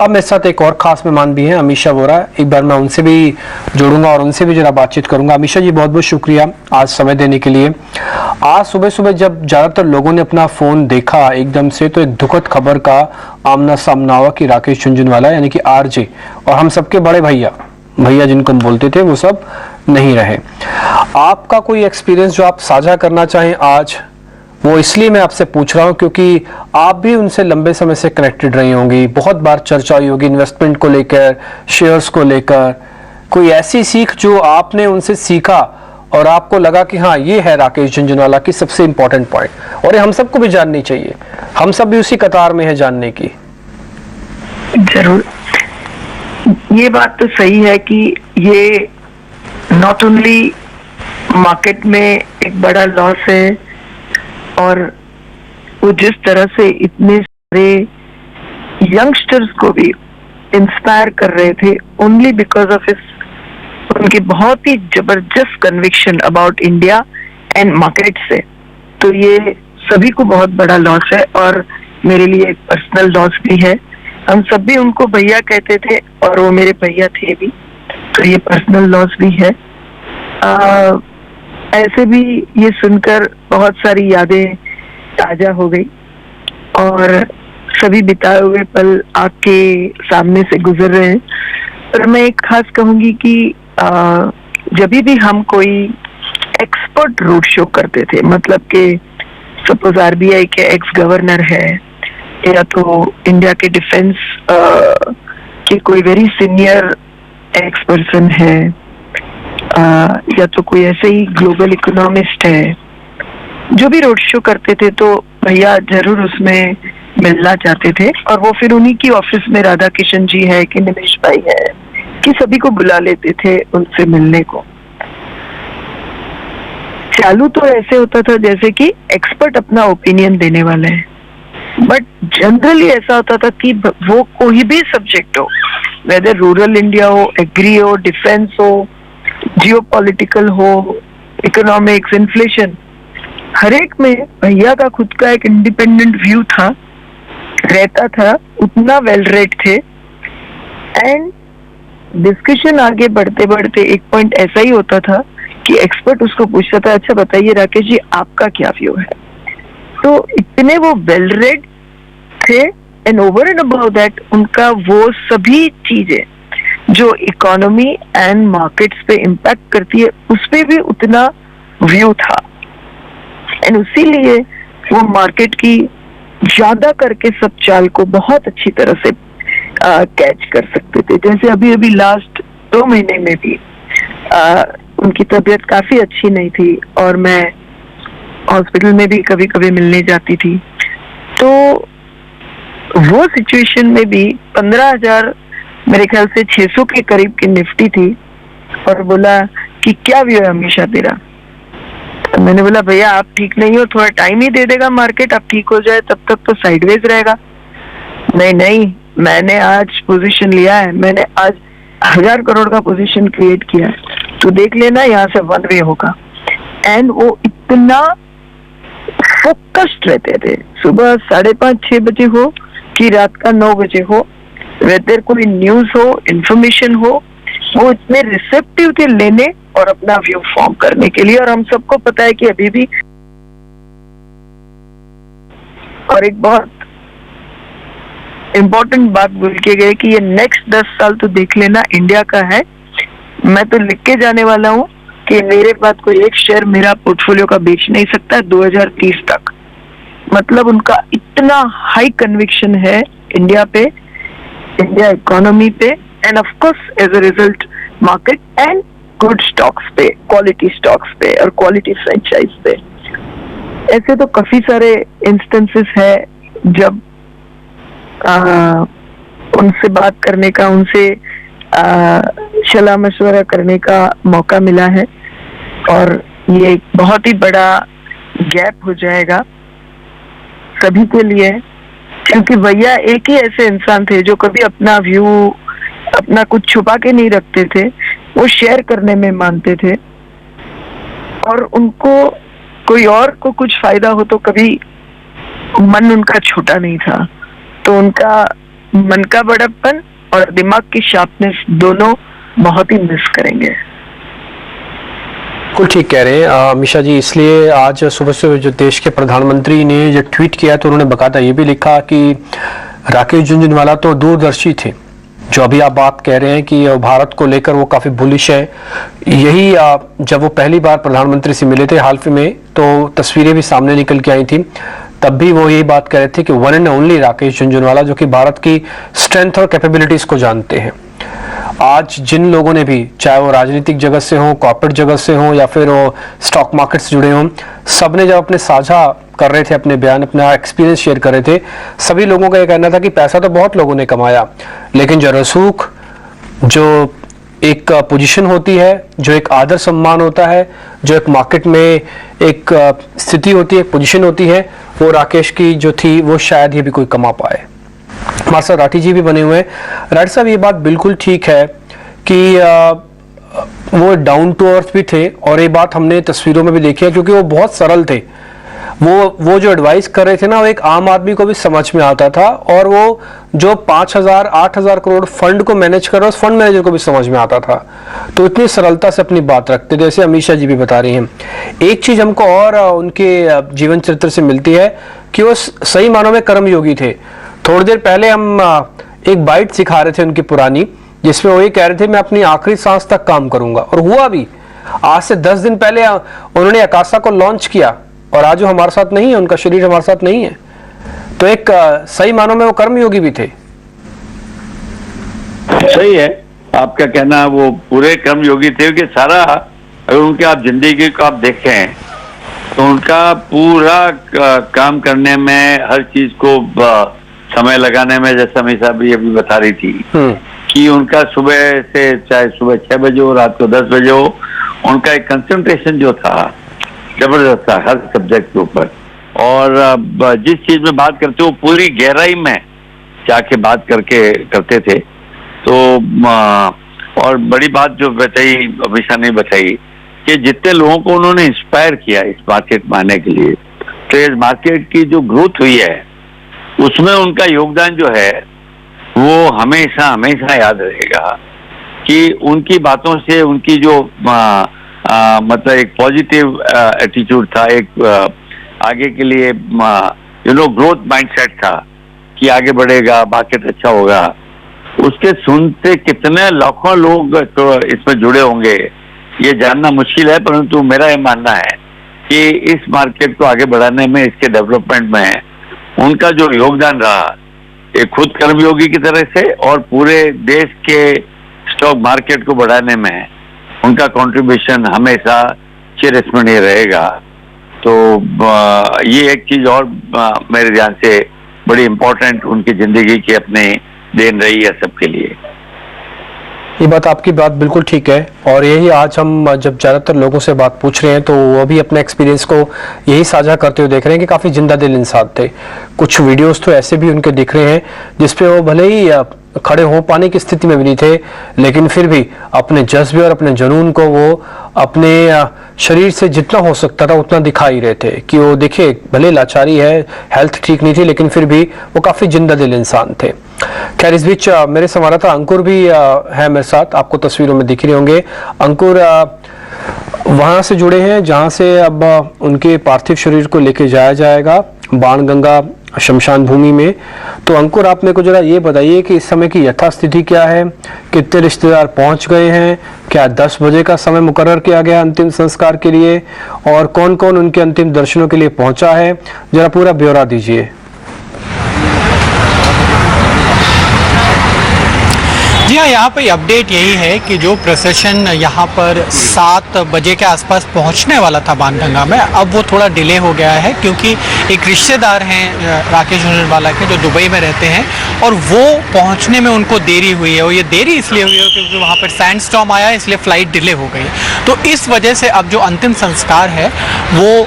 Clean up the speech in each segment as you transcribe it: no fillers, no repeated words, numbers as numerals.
अब मेरे साथ एक और खास मेहमान भी हैं, अमीशा वोरा। एक बार मैं उनसे भी जोड़ूंगा और उनसे भी जरा बातचीत करूंगा। अमीशा जी, बहुत बहुत शुक्रिया आज समय देने के लिए। आज सुबह सुबह जब ज़्यादातर लोगों ने अपना फ़ोन देखा एकदम से, तो एक दुखद खबर का आमना सामना हुआ कि राकेश झुंझुनवाला यानी कि आरजे और हम सबके बड़े भैया भैया जिनको हम बोलते थे, वो सब नहीं रहे। आपका कोई एक्सपीरियंस जो आप साझा करना चाहें आज? वो इसलिए मैं आपसे पूछ रहा हूं क्योंकि आप भी उनसे लंबे समय से कनेक्टेड रही होंगी, बहुत बार चर्चा हुई होगी इन्वेस्टमेंट को लेकर, शेयर्स को लेकर। कोई ऐसी सीख जो आपने उनसे सीखा और आपको लगा कि हाँ, ये है राकेश झुंझुनवाला की सबसे इंपॉर्टेंट पॉइंट और ये हम सबको भी जाननी चाहिए, हम सब भी उसी कतार में है जानने की। जरूर, ये बात तो सही है कि ये नॉट ओनली मार्केट में एक बड़ा लॉस है, और वो जिस तरह से इतने सारे यंगस्टर्स को भी इंस्पायर कर रहे थे ओनली बिकॉज ऑफ उनकी बहुत ही जबरदस्त conviction about India and market से, तो ये सभी को बहुत बड़ा लॉस है और मेरे लिए एक पर्सनल लॉस भी है। हम सब भी उनको भैया कहते थे और वो मेरे भैया थे भी, तो ये पर्सनल लॉस भी है। ऐसे भी ये सुनकर बहुत सारी यादें ताजा हो गई और सभी बिताए हुए पल आपके सामने से गुजर रहे हैं। पर मैं एक खास कहूंगी कि जब भी हम कोई एक्सपर्ट रोड शो करते थे, मतलब कि सपोज आरबीआई के एक्स गवर्नर है या तो इंडिया के डिफेंस के कोई वेरी सीनियर एक्स पर्सन है, या तो कोई ऐसे ही ग्लोबल इकोनॉमिस्ट है, जो भी रोड शो करते थे तो भैया जरूर उसमें मिलना चाहते थे। और वो फिर उन्हीं की ऑफिस में राधा किशन जी है कि निमेश भाई है कि सभी को बुला लेते थे उनसे मिलने को। चालू तो ऐसे होता था जैसे कि एक्सपर्ट अपना ओपिनियन देने वाले हैं, बट जनरली ऐसा होता था कि वो कोई भी सब्जेक्ट हो, वेदर रूरल इंडिया हो, एग्री हो, डिफेंस हो, जियोपॉलिटिकल हो, इकोनॉमिक्स, इन्फ्लेशन, हर एक में भैया का खुद का एक इंडिपेंडेंट व्यू था, रहता था, उतना वेल रेड थे। एंड डिस्कशन आगे बढ़ते बढ़ते एक पॉइंट ऐसा ही होता था कि एक्सपर्ट उसको पूछता था, अच्छा बताइए राकेश जी आपका क्या व्यू है। तो इतने वो वेल रेड थे and over and above that उनका वो सभी चीजें जो इकोनॉमी एंड मार्केट्स पे इम्पैक्ट करती है उस पे भी उतना व्यू था। एंड उसीलिए वो मार्केट की ज्यादा करके सब चाल को बहुत अच्छी तरह से कैच कर सकते थे। जैसे अभी अभी लास्ट 2 महीने में भी उनकी तबीयत काफी अच्छी नहीं थी और मैं हॉस्पिटल में भी कभी कभी मिलने जाती थी, तो वो सिचुएशन में भी 15,000 मेरे ख्याल से 600 के करीब की निफ्टी थी और बोला कि क्या व्यू है हमेशा तेरा। तो मैंने बोला भैया आप ठीक नहीं हो, थोड़ा टाइम ही दे देगा मार्केट, आप ठीक हो जाए तब तक तो साइडवेज रहेगा। नहीं, मैंने आज पोजीशन लिया है, मैंने आज 1000 करोड़ का पोजीशन क्रिएट किया है, तो देख लेना यहाँ से वन वे होगा। एंड वो इतना फोकस्ड रहते थे, सुबह 5:30-6 बजे हो कि रात का 9 बजे हो, वेदर कोई न्यूज हो, इंफॉर्मेशन हो, वो इतने रिसेप्टिव थे लेने और अपना व्यू फॉर्म करने के लिए। और हम सबको पता है कि अभी भी, और एक बहुत इम्पोर्टेंट बात बोल के गए कि ये नेक्स्ट 10 साल तो देख लेना इंडिया का है। मैं तो लिख के जाने वाला हूँ कि मेरे पास कोई एक शेयर मेरा पोर्टफोलियो का बेच नहीं सकता 2030 तक। मतलब उनका इतना हाई कन्विक्शन है इंडिया पे, इंडिया इकोनॉमी पे, and of course as a result market and good stocks पे, क्वालिटी स्टॉक्स पे और क्वालिटी फ्रेंचाइज पे। ऐसे तो काफी सारे इंस्टेंसेस है जब उनसे बात करने का, उनसे सलाह मशवरा करने का मौका मिला है और ये एक बहुत ही बड़ा गैप हो जाएगा सभी के लिए, क्योंकि भैया एक ही ऐसे इंसान थे जो कभी अपना व्यू, अपना कुछ छुपा के नहीं रखते थे, वो शेयर करने में मानते थे और उनको कोई और को कुछ फायदा हो तो कभी मन उनका छोटा नहीं था। तो उनका मन का बड़प्पन और दिमाग की शार्पनेस दोनों बहुत ही मिस करेंगे। बिल्कुल ठीक कह रहे हैं अमीशा जी। इसलिए आज सुबह सुबह जो देश के प्रधानमंत्री ने जो ट्वीट किया तो उन्होंने बाकायदा ये भी लिखा कि राकेश झुंझुनवाला तो दूरदर्शी थे। जो अभी आप बात कह रहे हैं कि भारत को लेकर वो काफी बुलिश है, यही जब वो पहली बार प्रधानमंत्री से मिले थे हाल में तो तस्वीरें भी सामने निकल के आई थी। तब भी वो यही बात कह रहे थे कि one and only Rakesh Jhunjhunwala जो कि भारत की स्ट्रेंथ और कैपेबिलिटीज को जानते हैं। आज जिन लोगों ने भी, चाहे वो राजनीतिक जगत से हो, कॉर्पोरेट जगत से हो या फिर वो स्टॉक मार्केट से जुड़े हों, सबने जब अपने साझा कर रहे थे अपने बयान, अपना एक्सपीरियंस शेयर कर रहे थे, सभी लोगों का ये कहना था कि पैसा तो बहुत लोगों ने कमाया, लेकिन जो रसूख, जो एक पोजीशन होती है, जो एक आदर सम्मान होता है, जो एक मार्केट में एक स्थिति होती है, एक पोजीशन होती है, वो राकेश की जो थी वो शायद ही भी कोई कमा पाए। हमारे साथ राठी जी भी बने हुए हैं। राठी साहब, ये बात बिल्कुल ठीक है कि वो डाउन टू अर्थ भी थे और ये बात हमने तस्वीरों में भी देखी है क्योंकि वो बहुत सरल थे। वो जो एडवाइस कर रहे थे ना, वो एक आम आदमी को भी समझ में आता था और वो जो 5,000 8,000 करोड़ फंड को मैनेज कर रहे उस फंड मैनेजर को भी समझ में आता था। तो इतनी सरलता से अपनी बात रखते, जैसे अमीशा जी भी बता रही हैं। एक चीज हमको और उनके जीवन चरित्र से मिलती है कि वो सही मानों में कर्मयोगी थे। थोड़ी देर पहले हम एक बाइट सिखा रहे थे उनकी पुरानी, जिसमें वो ये कह रहे थे मैं अपनी आखिरी सांस तक काम करूंगा, और हुआ भी। आज से 10 दिन पहले उन्होंने आकाशा को लॉन्च किया और आज वो हमारे साथ नहीं है, उनका शरीर हमारे साथ नहीं है। तो एक सही मानों में वो कर्मयोगी भी थे। सही है आपका कहना, वो पूरे कर्मयोगी थे कि सारा, अगर उनके आप जिंदगी को आप देखें तो उनका पूरा काम करने में, हर चीज को समय लगाने में, जैसे अमीशा भी अभी बता रही थी कि उनका सुबह से, चाहे सुबह 6 बजे हो, रात को 10 बजे हो, उनका एक कंसंट्रेशन जो था जबरदस्त था हर सब्जेक्ट के ऊपर। और जिस चीज में बात करते वो पूरी गहराई में जाके बात करते थे। तो और बड़ी बात जो बताई अमीशा ने बताई कि जितने लोगों को उन्होंने इंस्पायर किया इस मार्केट में आने के लिए, तो इस मार्केट की जो ग्रोथ हुई है उसमें उनका योगदान जो है वो हमेशा हमेशा याद रहेगा। कि उनकी बातों से, उनकी जो मतलब एक पॉजिटिव एटीट्यूड था, एक आगे के लिए ग्रोथ माइंडसेट था कि आगे बढ़ेगा, मार्केट अच्छा होगा, उसके सुनते कितने लाखों लोग तो इसमें जुड़े होंगे ये जानना मुश्किल है। परंतु मेरा ये मानना है कि इस मार्केट को आगे बढ़ाने में, इसके डेवलपमेंट में उनका जो योगदान रहा, एक खुद कर्मयोगी की तरह से और पूरे देश के स्टॉक मार्केट को बढ़ाने में उनका कंट्रीब्यूशन हमेशा चिरस्मरणीय रहेगा। तो ये एक चीज और मेरे ध्यान से बड़ी इम्पोर्टेंट उनकी जिंदगी की अपनी देन रही है सबके लिए। ये बात, आपकी बात बिल्कुल ठीक है। और यही आज हम जब ज़्यादातर लोगों से बात पूछ रहे हैं तो वो भी अपने एक्सपीरियंस को यही साझा करते हुए देख रहे हैं कि काफ़ी जिंदा दिल इंसान थे। कुछ वीडियोस तो ऐसे भी उनके दिख रहे हैं जिसपे वो भले ही खड़े हो पाने की स्थिति में भी नहीं थे, लेकिन फिर भी अपने जज्बे और अपने जुनून को वो अपने शरीर से जितना हो सकता था उतना दिखा ही रहे थे। कि वो देखिए, भले लाचारी है, हेल्थ ठीक नहीं थी, लेकिन फिर भी वो काफ़ी जिंदा दिल इंसान थे। खैर, इस बीच मेरे संवाददाता अंकुर भी है मेरे साथ, आपको तस्वीरों में दिख रहे होंगे। अंकुर वहां से जुड़े हैं जहां से अब उनके पार्थिव शरीर को लेके जाया जाएगा बाणगंगा शमशान भूमि में। तो अंकुर, आप मेरे को जरा ये बताइए कि इस समय की यथास्थिति क्या है, कितने रिश्तेदार पहुंच गए हैं, क्या 10 बजे का समय मुकर्रर किया गया अंतिम संस्कार के लिए, और कौन कौन उनके अंतिम दर्शनों के लिए पहुंचा है, जरा पूरा ब्यौरा दीजिए। जी हाँ, यहाँ पे अपडेट यही है कि जो प्रोसेशन यहाँ पर 7 बजे के आसपास पहुँचने वाला था बाणगंगा में, अब वो थोड़ा डिले हो गया है क्योंकि एक रिश्तेदार हैं राकेश झुंझुनवाला के जो दुबई में रहते हैं, और वो पहुँचने में उनको देरी हुई है। और ये देरी इसलिए हुई है क्योंकि वहाँ पर सैंड स्टॉर्म आया, इसलिए फ़्लाइट डिले हो गई। तो इस वजह से अब जो अंतिम संस्कार है वो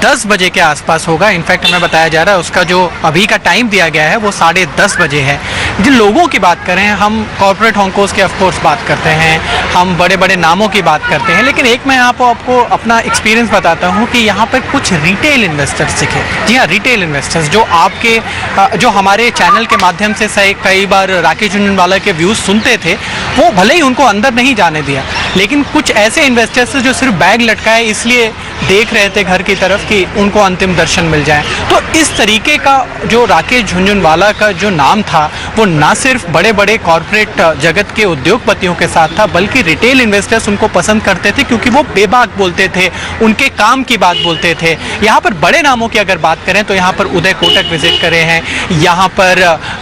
10 बजे के आसपास होगा। इनफैक्ट हमें बताया जा रहा है उसका जो अभी का टाइम दिया गया है वो 10:30 बजे है। जिन लोगों की बात करें हम, कॉर्पोरेट हॉन्कोस की ऑफकोर्स बात करते हैं, हम बड़े बड़े नामों की बात करते हैं, लेकिन एक मैं आपको अपना एक्सपीरियंस बताता हूं कि यहाँ पर कुछ रिटेल इन्वेस्टर्स दिखे। जी हाँ, रिटेल इन्वेस्टर्स जो आपके जो हमारे चैनल के माध्यम से कई बार राकेश झुंझुनवाला के व्यूज़ सुनते थे, वो भले ही उनको अंदर नहीं जाने दिया, लेकिन कुछ ऐसे इन्वेस्टर्स जो सिर्फ बैग लटकाए इसलिए देख रहे थे घर की तरफ कि उनको अंतिम दर्शन मिल जाए। तो इस तरीके का जो राकेश झुंझुनवाला का जो नाम था वो ना सिर्फ बड़े बड़े कॉरपोरेट जगत के उद्योगपतियों के साथ था, बल्कि रिटेल इन्वेस्टर्स उनको पसंद करते थे क्योंकि वो बेबाक बोलते थे, उनके काम की बात बोलते थे। यहाँ पर बड़े नामों की अगर बात करें तो यहाँ पर उदय कोटक विजिट करे हैं, यहाँ पर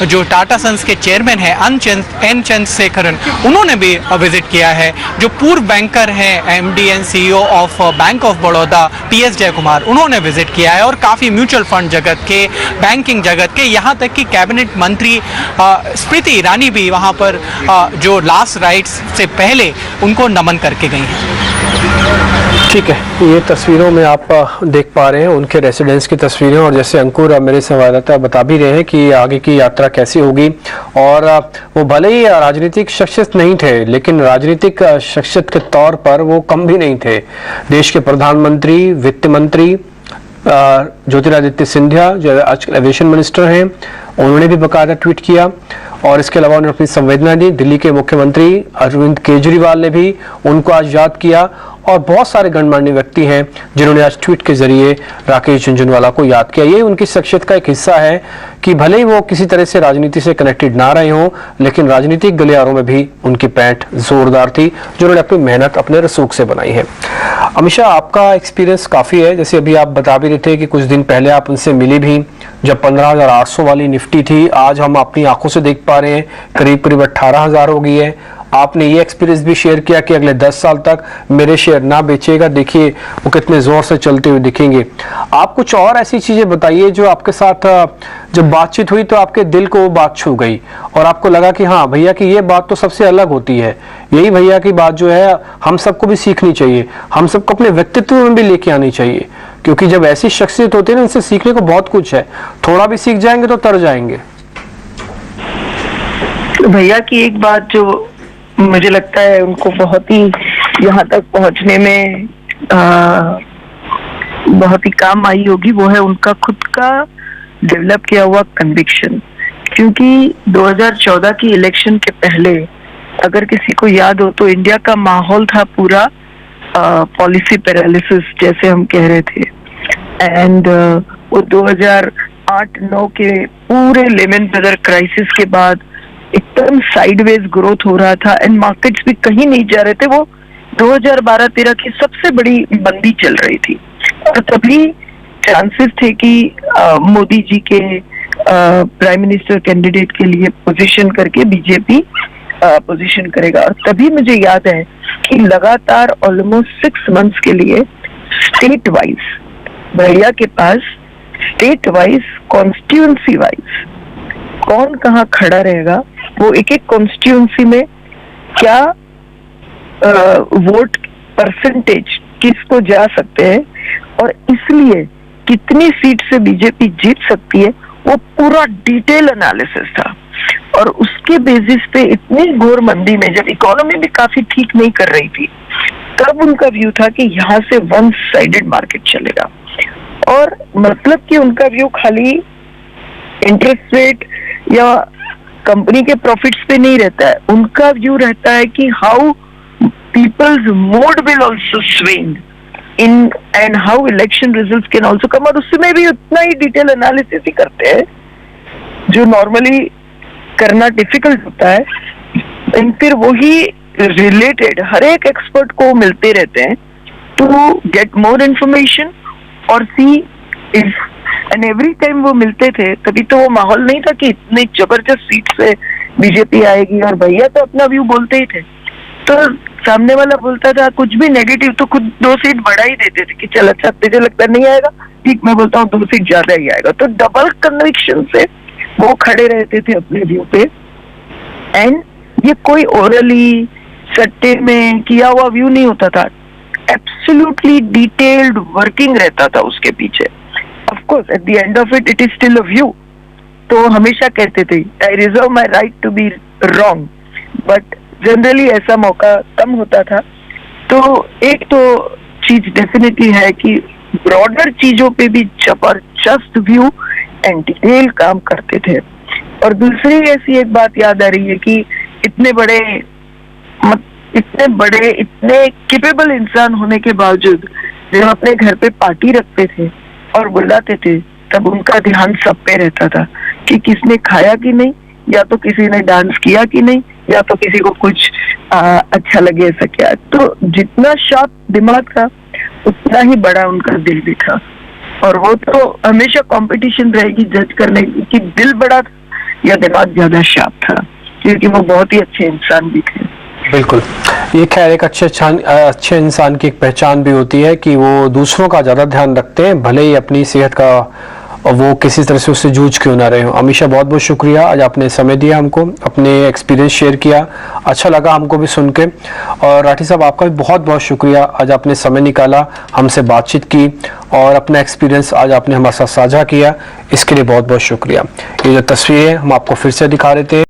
जो टाटा सन्स के चेयरमैन हैं एन चंद्रशेखरन, उन्होंने भी विजिट किया है। जो पूर्व बैंकर हैं MD and CEO of Bank of Baroda PS Jayakumar, उन्होंने विजिट किया है। और काफ़ी म्यूचुअल फंड जगत के, बैंकिंग जगत के, यहाँ तक कि कैबिनेट मंत्री स्मृति ईरानी भी वहाँ पर जो लास्ट राइट्स से पहले उनको नमन करके गई हैं। ठीक है, ये तस्वीरों में आप देख पा रहे हैं उनके रेसिडेंस की तस्वीरें, और जैसे अंकुर मेरे संवाददाता बता भी रहे हैं कि आगे की यात्रा कैसी होगी। और वो भले ही राजनीतिक शख्सियत नहीं थे, लेकिन राजनीतिक शख्सियत के तौर पर वो कम भी नहीं थे। देश के प्रधानमंत्री, वित्त मंत्री ज्योतिरादित्य सिंधिया जो आजकल एविएशन मिनिस्टर हैं, उन्होंने भी बाकायदा ट्वीट किया। और इसके अलावा उन्होंने अपनी संवेदना दी। दिल्ली के मुख्यमंत्री अरविंद केजरीवाल ने भी उनको आज याद किया, और बहुत सारे गणमान्य व्यक्ति हैं जिन्होंने आज ट्वीट के जरिए राकेश झुंझुनवाला को याद किया। ये उनकी शख्सियत का एक हिस्सा है कि भले ही वो किसी तरह से राजनीति से कनेक्टेड ना रहे हों, लेकिन राजनीतिक गलियारों में भी उनकी पैठ जोरदार थी, जो उन्होंने अपनी मेहनत अपने रसूख से बनाई है। अमीशा, आपका एक्सपीरियंस काफ़ी है, जैसे अभी आप बता भी रहे थे कि कुछ दिन पहले आप उनसे मिली भी जब 15,800 वाली निफ्टी थी। आज हम अपनी आंखों से देख पा रहे हैं करीब 18,000 हो गई है। आपने ये एक्सपीरियंस भी शेयर किया कि अगले 10 साल तक मेरे शेयर ना बेचेगा, देखिए वो कितने जोर से चलते हुए दिखेंगे। आप कुछ और ऐसी चीजें बताइए जो आपके साथ जब बातचीत हुई तो आपके दिल को वो बात छू गई और आपको लगा कि हाँ भैया की ये बात तो सबसे अलग होती है। यही भैया की बात जो है हम सबको भी सीखनी चाहिए, हम सबको अपने व्यक्तित्व में भी लेके आनी चाहिए, क्योंकि जब ऐसी शख्सियत होती है ना, इनसे सीखने को बहुत कुछ है। थोड़ा भी सीख जाएंगे तो तर जाएंगे। भैया की एक बात जो मुझे लगता है उनको बहुत ही यहाँ तक पहुंचने में बहुत ही काम आई होगी, वो है उनका खुद का डेवलप किया हुआ कन्विक्शन। क्योंकि 2014 की इलेक्शन के पहले अगर किसी को याद हो तो इंडिया का माहौल था पूरा पॉलिसी पैरालिसिस जैसे हम कह रहे थे। एंड वो 2008-9 के पूरे लेमन ब्रदर क्राइसिस के बाद एकदम साइडवेज ग्रोथ हो रहा था एंड मार्केट्स भी कहीं नहीं जा रहे थे। वो 2012-13 की सबसे बड़ी मंदी चल रही थी और तभी चांसेस थे कि मोदी जी के प्राइम मिनिस्टर कैंडिडेट के लिए पोजीशन करके बीजेपी पोजीशन करेगा। और तभी मुझे याद है कि लगातार ऑलमोस्ट 6 मंथ्स के लिए स्टेट वाइज भैया के पास स्टेट वाइज कॉन्स्टिट्यूंसी वाइज कौन कहाँ खड़ा रहेगा, वो एक एक कॉन्स्टिट्यूंसी में क्या वोट परसेंटेज किसको जा सकते हैं और इसलिए कितनी सीट से बीजेपी जीत सकती है, वो पूरा डिटेल एनालिसिस था। और उसके बेसिस पे इतनी घोर मंदी में जब इकोनॉमी भी काफी ठीक नहीं कर रही थी, तब उनका व्यू था कि यहाँ से वन साइडेड मार्केट चलेगा। और मतलब कि उनका व्यू खाली इंटरेस्ट रेट या कंपनी के प्रॉफिट्स पे नहीं रहता है, उनका व्यू रहता है कि how people's mood will also swing in and how election results can also come. और उसमें भी उतना ही डिटेल एनालिसिस ही करते हैं जो नॉर्मली करना डिफिकल्ट होता है। एंड फिर वही रिलेटेड हर एक एक्सपर्ट को मिलते रहते हैं टू गेट मोर इन्फॉर्मेशन और see if and every time वो मिलते थे। तभी तो वो माहौल नहीं था कि इतनी जबरदस्त सीट से बीजेपी आएगी और भैया तो अपना व्यू बोलते ही थे। तो सामने वाला बोलता था कुछ भी नेगेटिव तो खुद 2 सीट बढ़ा ही देते थे कि चल अच्छा तुझे लगता नहीं आएगा, ठीक मैं बोलता हूँ 2 सीट ज्यादा ही आएगा। तो डबल कन्विक्शन से वो खड़े रहते थे अपने व्यू पे। एंड ये कोई ओरली सट्टे में किया हुआ व्यू नहीं होता था, एब्सोल्युटली डिटेल्ड वर्किंग रहता था उसके पीछे। Of course, at the end of it, it is still a view. तो हमेशा कहते थे I reserve my right to be wrong, but generally ऐसा मौका कम होता था। तो एक तो चीज डेफिनेटली है कि ब्रॉडर चीजों पे भी जबरदस्त व्यू एंड डिटेल काम करते थे। और दूसरी ऐसी एक बात याद आ रही है कि इतने बड़े इतने कैपेबल इंसान होने के बावजूद जब अपने घर पे पार्टी रखते थे और बुलाते थे, तब उनका ध्यान सब पे रहता था कि किसने खाया कि नहीं, या तो किसी ने डांस किया कि नहीं, या तो किसी को कुछ अच्छा लगे ऐसा क्या। तो जितना शार्प दिमाग था उतना ही बड़ा उनका दिल भी था। और वो तो हमेशा कंपटीशन रहेगी जज करने की कि दिल बड़ा था या दिमाग ज्यादा शार्प था, क्योंकि वो बहुत ही अच्छे इंसान भी थे। बिल्कुल, ये खैर एक अच्छे इंसान की एक पहचान भी होती है कि वो दूसरों का ज़्यादा ध्यान रखते हैं, भले ही अपनी सेहत का वो किसी तरह से उससे जूझ क्यों ना रहे हो। अमीशा, बहुत बहुत शुक्रिया, आज आपने समय दिया हमको, अपने एक्सपीरियंस शेयर किया, अच्छा लगा हमको भी सुन के। और राठी साहब, आपका भी बहुत बहुत शुक्रिया, आज आपने समय निकाला, हमसे बातचीत की और अपना एक्सपीरियंस आज आपने हमारे साथ साझा किया, इसके लिए बहुत बहुत शुक्रिया। ये जो तस्वीरें हम आपको फिर से दिखा रहे थे।